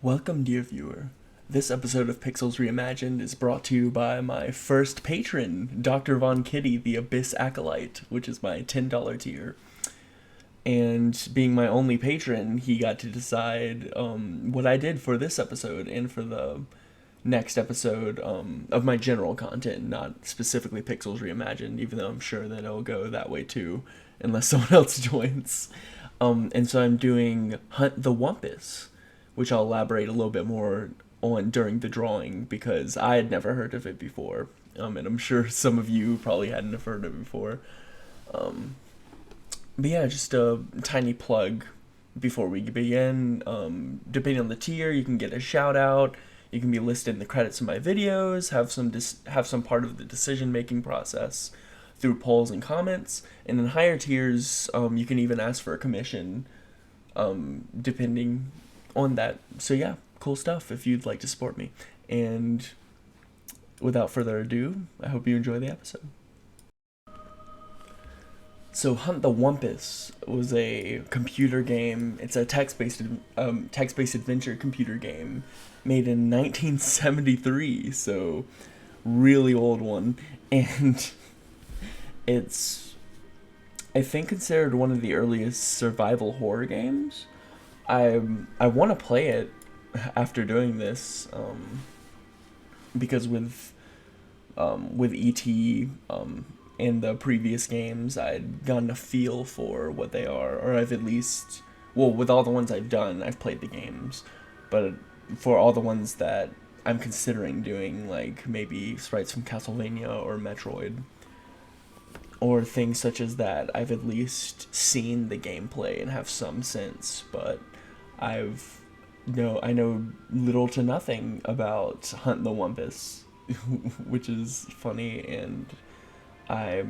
Welcome, dear viewer. This episode of Pixels Reimagined is brought to you by my first patron, Dr. Drvonkitty, the Abyss Acolyte, which is my $10 tier. And being my only patron, he got to decide what I did for this episode and for the next episode of my general content, not specifically Pixels Reimagined, even though I'm sure that it'll go that way too, unless someone else joins. And so I'm doing Hunt the Wumpus, which I'll elaborate a little bit more on during the drawing because I had never heard of it before, and I'm sure some of you probably hadn't have heard of it before. But yeah, just a tiny plug before we begin. Depending on the tier, you can get a shout out. You can be listed in the credits of my videos. Have some part of the decision making process through polls and comments. And in higher tiers, you can even ask for a commission, depending on that. So yeah, cool stuff if you'd like to support me. And without further ado, I hope you enjoy the episode. So Hunt the Wumpus was a computer game. It's a text-based adventure computer game made in 1973, so really old one. And it's, I think, considered one of the earliest survival horror games. I want to play it after doing this, because with E.T. In the previous games, I'd gotten a feel for what they are, or I've at least, well, with all the ones I've done, I've played the games, but for all the ones that I'm considering doing, like maybe sprites from Castlevania or Metroid, or things such as that, I've at least seen the gameplay and have some sense, but I know little to nothing about Hunt the Wumpus, which is funny. And I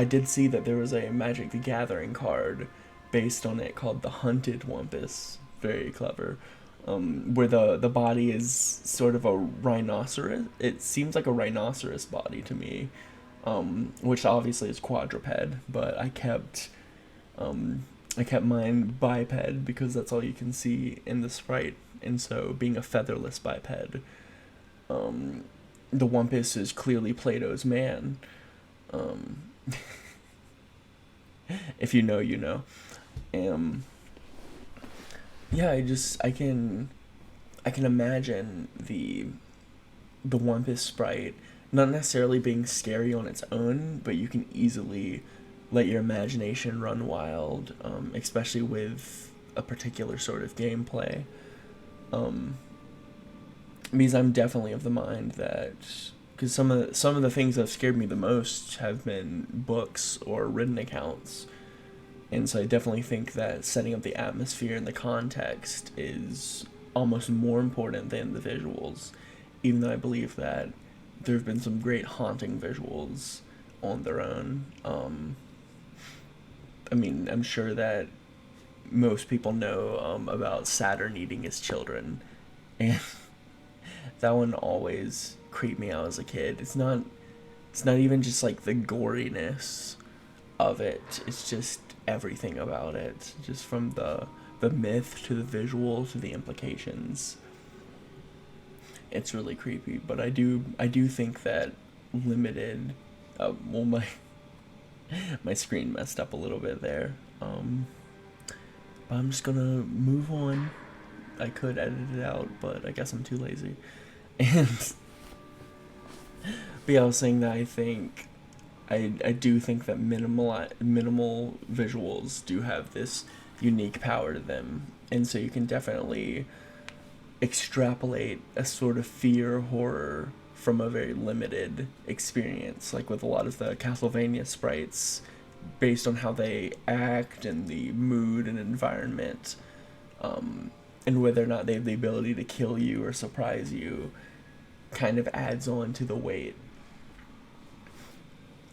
did see that there was a Magic the Gathering card based on it called the Hunted Wumpus. Very clever. Where the body is sort of a rhinoceros. It seems like a rhinoceros body to me, which obviously is quadruped, but I kept mine biped because that's all you can see in the sprite. And so, being a featherless biped, the Wumpus is clearly Plato's man. If you know, you know. Yeah, I can imagine the Wumpus sprite not necessarily being scary on its own, but you can easily let your imagination run wild, especially with a particular sort of gameplay. Because I'm definitely of the mind that, because some of the things that have scared me the most have been books or written accounts, and so I definitely think that setting up the atmosphere and the context is almost more important than the visuals, even though I believe that there have been some great haunting visuals on their own. I mean, I'm sure that most people know about Saturn eating his children, and that one always creeped me out as a kid. It's not even just like the goriness of it. It's just everything about it, just from the myth to the visual to the implications. It's really creepy, but I do think that limited. Well, my screen messed up a little bit there. But I'm just gonna move on. I could edit it out, but I guess I'm too lazy. And but yeah, I was saying that I do think that minimal visuals do have this unique power to them, and so you can definitely extrapolate a sort of fear horror from a very limited experience, like with a lot of the Castlevania sprites, based on how they act and the mood and environment, and whether or not they have the ability to kill you or surprise you, kind of adds on to the weight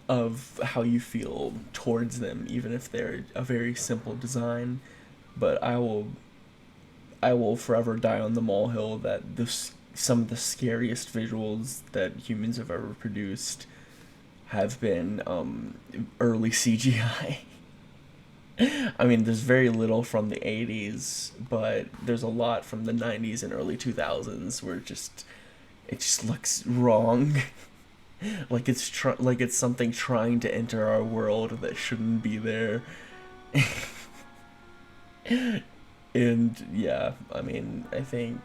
of how you feel towards them, even if they're a very simple design. But I will forever die on the molehill that some of the scariest visuals that humans have ever produced have been early CGI. I mean, there's very little from the 80s, but there's a lot from the 90s and early 2000s where it just looks wrong. Like like it's something trying to enter our world that shouldn't be there. And yeah, I mean, I think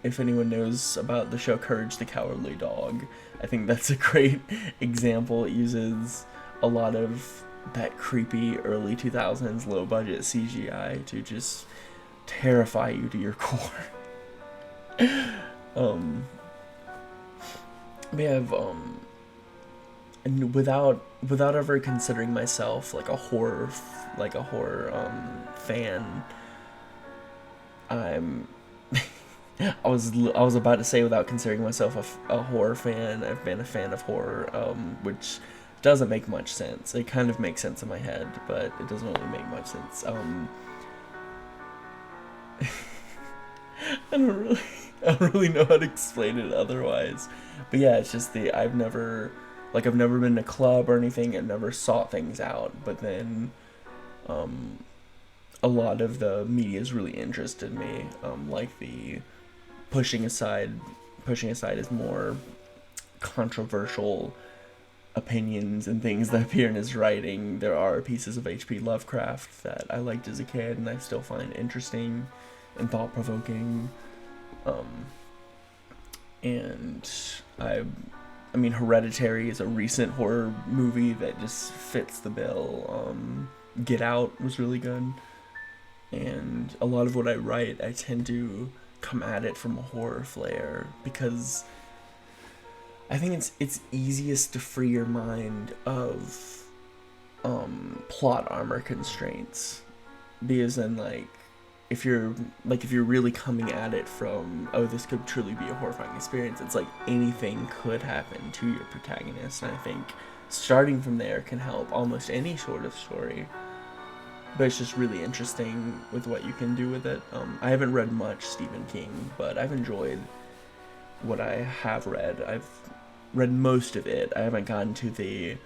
if anyone knows about the show Courage the Cowardly Dog, I think that's a great example. It uses a lot of that creepy early 2000s low budget CGI to just terrify you to your core. um we have and without ever considering myself like a horror fan, I'm I was about to say without considering myself a horror fan, I've been a fan of horror, which doesn't make much sense. It kind of makes sense in my head, but it doesn't really make much sense. I don't really, I don't really know how to explain it otherwise. But yeah, it's just I've never been to a club or anything. I've never sought things out. But then, um, a lot of the media has really interested me. Like the pushing aside, pushing aside is more controversial opinions and things that appear in his writing. There are pieces of H.P. Lovecraft that I liked as a kid and I still find interesting and thought provoking. Um, and I, I mean, Hereditary is a recent horror movie that just fits the bill. Get Out was really good, and a lot of what I write, I tend to come at it from a horror flair because I think it's easiest to free your mind of plot armor constraints, because then if you're really coming at it from, oh, this could truly be a horrifying experience, it's like anything could happen to your protagonist, and I think starting from there can help almost any sort of story. But it's just really interesting with what you can do with it. I haven't read much Stephen King, but I've enjoyed what I have read. I've read most of it. I haven't gotten to the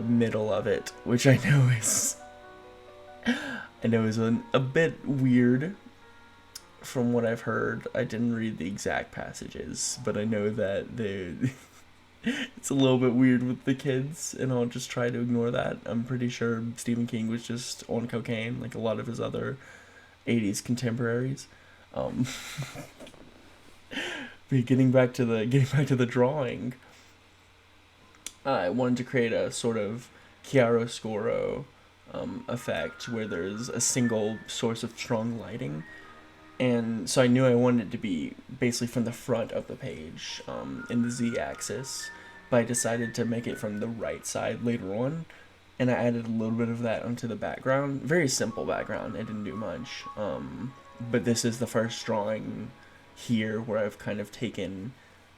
middle of it, which I know is a bit weird from what I've heard. I didn't read the exact passages, but I know that it's a little bit weird with the kids, and I'll just try to ignore that. I'm pretty sure Stephen King was just on cocaine, like a lot of his other 80s contemporaries. Um, but getting back to the drawing, I wanted to create a sort of chiaroscuro effect where there's a single source of strong lighting. And so I knew I wanted it to be basically from the front of the page, in the z-axis, but I decided to make it from the right side later on, and I added a little bit of that onto the background. Very simple background, I didn't do much, but this is the first drawing here where I've kind of taken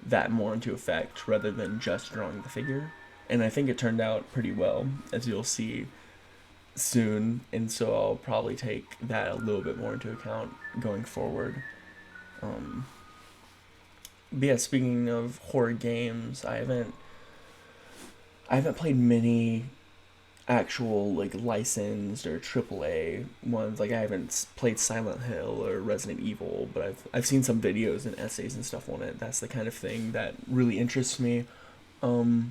that more into effect rather than just drawing the figure, and I think it turned out pretty well, as you'll see soon, and so I'll probably take that a little bit more into account going forward. Um, but yeah, speaking of horror games, I haven't played many actual like licensed or AAA ones. Like I haven't played Silent Hill or Resident Evil, but I've seen some videos and essays and stuff on it. That's the kind of thing that really interests me. Um,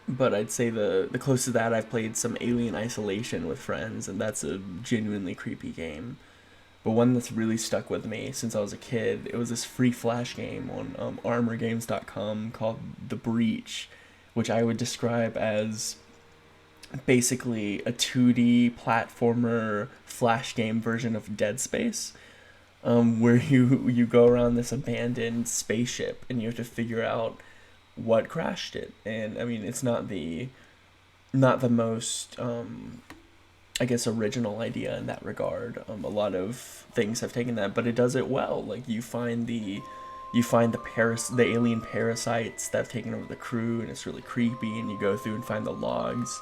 but I'd say the closest to that, I've played some Alien Isolation with friends, and that's a genuinely creepy game. But one that's really stuck with me since I was a kid, it was this free flash game on armorgames.com called The Breach, which I would describe as basically a 2D platformer flash game version of Dead Space, where you go around this abandoned spaceship and you have to figure out what crashed it. And I mean, it's not the most I guess original idea in that regard. A lot of things have taken that, but it does it well. Like you find the alien parasites that have taken over the crew, and it's really creepy. And you go through and find the logs,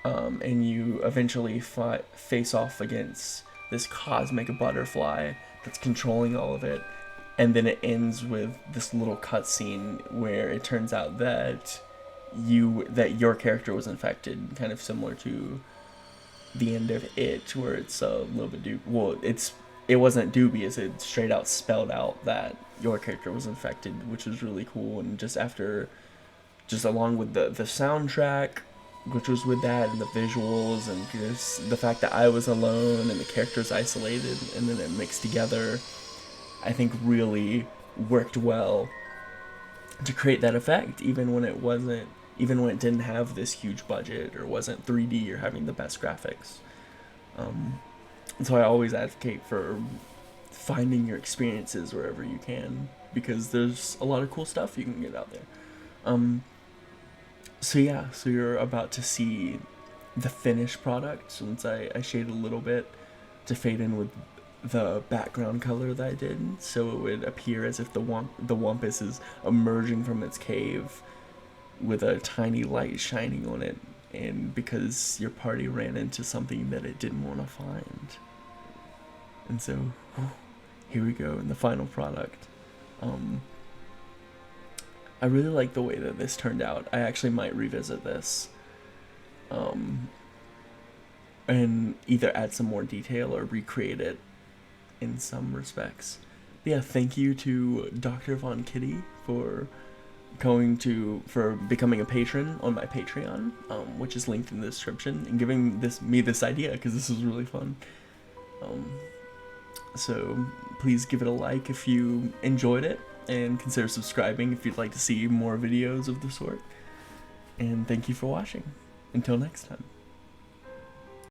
and you eventually face off against this cosmic butterfly that's controlling all of it. And then it ends with this little cutscene where it turns out that your character was infected, kind of similar to the end of it, where it's a little bit it wasn't dubious. It straight out spelled out that your character was infected, which was really cool. And just along with the soundtrack, which was with that, and the visuals, and just the fact that I was alone and the characters isolated, and then it mixed together, I think really worked well to create that effect, even when it didn't have this huge budget or wasn't 3D or having the best graphics. And so I always advocate for finding your experiences wherever you can, because there's a lot of cool stuff you can get out there. So you're about to see the finished product, since I shaded a little bit to fade in with the background color that I did, so it would appear as if the Wumpus is emerging from its cave with a tiny light shining on it, and because your party ran into something that it didn't want to find. And so, here we go in the final product. I really like the way that this turned out. I actually might revisit this, and either add some more detail or recreate it in some respects. But yeah, thank you to Dr. Drvonkitty for becoming a patron on my Patreon, which is linked in the description, and giving me this idea, because this was really fun. So please give it a like if you enjoyed it, and consider subscribing if you'd like to see more videos of the sort. And thank you for watching. Until next time.